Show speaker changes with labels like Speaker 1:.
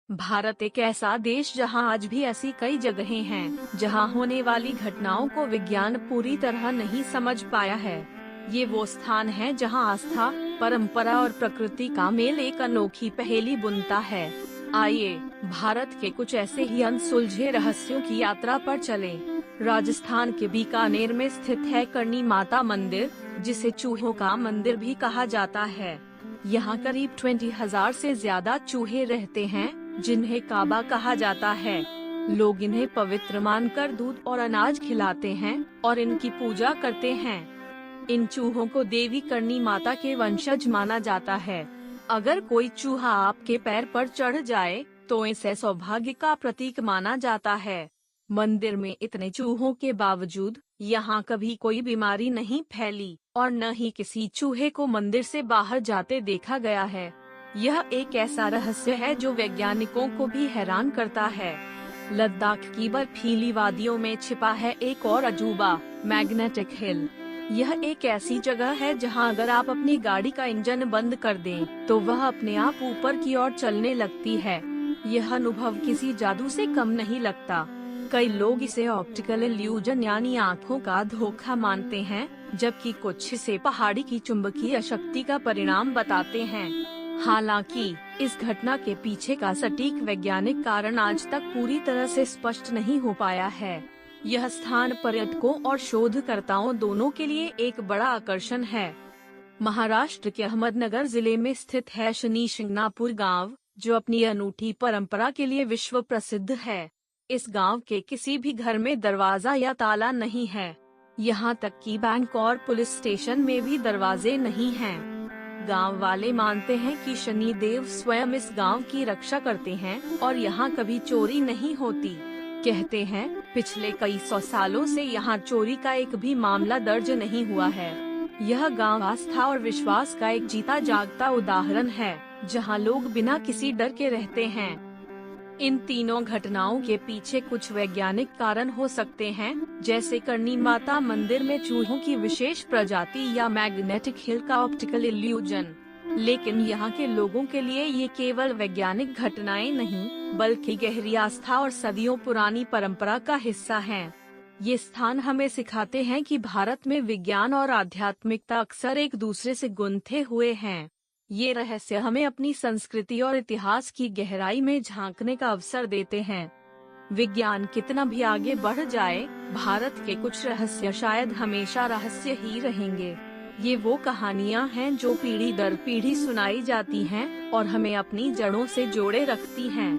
Speaker 1: भारत एक ऐसा देश जहां आज भी ऐसी कई जगहें हैं जहां होने वाली घटनाओं को विज्ञान पूरी तरह नहीं समझ पाया है। ये वो स्थान है जहां आस्था, परंपरा और प्रकृति का मेल एक अनोखी पहेली बुनता है। आइए भारत के कुछ ऐसे ही अनसुलझे रहस्यों की यात्रा पर चलें। राजस्थान के बीकानेर में स्थित है करणी माता मंदिर, जिसे चूहों का मंदिर भी कहा जाता है। यहाँ करीब 20,000 से ज्यादा चूहे रहते हैं, जिन्हें काबा कहा जाता है। लोग इन्हें पवित्र मानकर दूध और अनाज खिलाते हैं और इनकी पूजा करते हैं। इन चूहों को देवी करणी माता के वंशज माना जाता है। अगर कोई चूहा आपके पैर पर चढ़ जाए तो इसे सौभाग्य का प्रतीक माना जाता है। मंदिर में इतने चूहों के बावजूद यहाँ कभी कोई बीमारी नहीं फैली और न ही किसी चूहे को मंदिर से बाहर जाते देखा गया है। यह एक ऐसा रहस्य है जो वैज्ञानिकों को भी हैरान करता है। लद्दाख की बर्फीली वादियों में छिपा है एक और अजूबा, मैग्नेटिक हिल। यह एक ऐसी जगह है जहां अगर आप अपनी गाड़ी का इंजन बंद कर दें, तो वह अपने आप ऊपर की ओर चलने लगती है। यह अनुभव किसी जादू से कम नहीं लगता। कई लोग इसे ऑप्टिकल इल्यूजन यानी आँखों का धोखा मानते हैं, जबकि कुछ इसे पहाड़ी की चुंबकीय शक्ति का परिणाम बताते हैं। हालांकि इस घटना के पीछे का सटीक वैज्ञानिक कारण आज तक पूरी तरह से स्पष्ट नहीं हो पाया है। यह स्थान पर्यटकों और शोधकर्ताओं दोनों के लिए एक बड़ा आकर्षण है। महाराष्ट्र के अहमदनगर जिले में स्थित है शनि शिंगणापूर गांव, जो अपनी अनूठी परंपरा के लिए विश्व प्रसिद्ध है। इस गांव के किसी भी घर में दरवाजा या ताला नहीं है। यहाँ तक कि बैंक और पुलिस स्टेशन में भी दरवाजे नहीं हैं। गांव वाले मानते हैं कि शनि देव स्वयं इस गांव की रक्षा करते हैं और यहाँ कभी चोरी नहीं होती। कहते हैं पिछले कई 100 सालों से यहाँ चोरी का एक भी मामला दर्ज नहीं हुआ है। यह गांव आस्था और विश्वास का एक जीता जागता उदाहरण है, जहाँ लोग बिना किसी डर के रहते हैं। इन तीनों घटनाओं के पीछे कुछ वैज्ञानिक कारण हो सकते हैं, जैसे करणी माता मंदिर में चूहों की विशेष प्रजाति या मैग्नेटिक हिल का ऑप्टिकल इल्यूजन। लेकिन यहाँ के लोगों के लिए ये केवल वैज्ञानिक घटनाएं नहीं, बल्कि गहरी आस्था और सदियों पुरानी परंपरा का हिस्सा हैं। ये स्थान हमें सिखाते हैं कि भारत में विज्ञान और आध्यात्मिकता अक्सर एक दूसरे से गुंथे हुए हैं। ये रहस्य हमें अपनी संस्कृति और इतिहास की गहराई में झांकने का अवसर देते हैं। विज्ञान कितना भी आगे बढ़ जाए, भारत के कुछ रहस्य शायद हमेशा रहस्य ही रहेंगे। ये वो कहानियाँ हैं जो पीढ़ी दर पीढ़ी सुनाई जाती हैं और हमें अपनी जड़ों से जोड़े रखती हैं।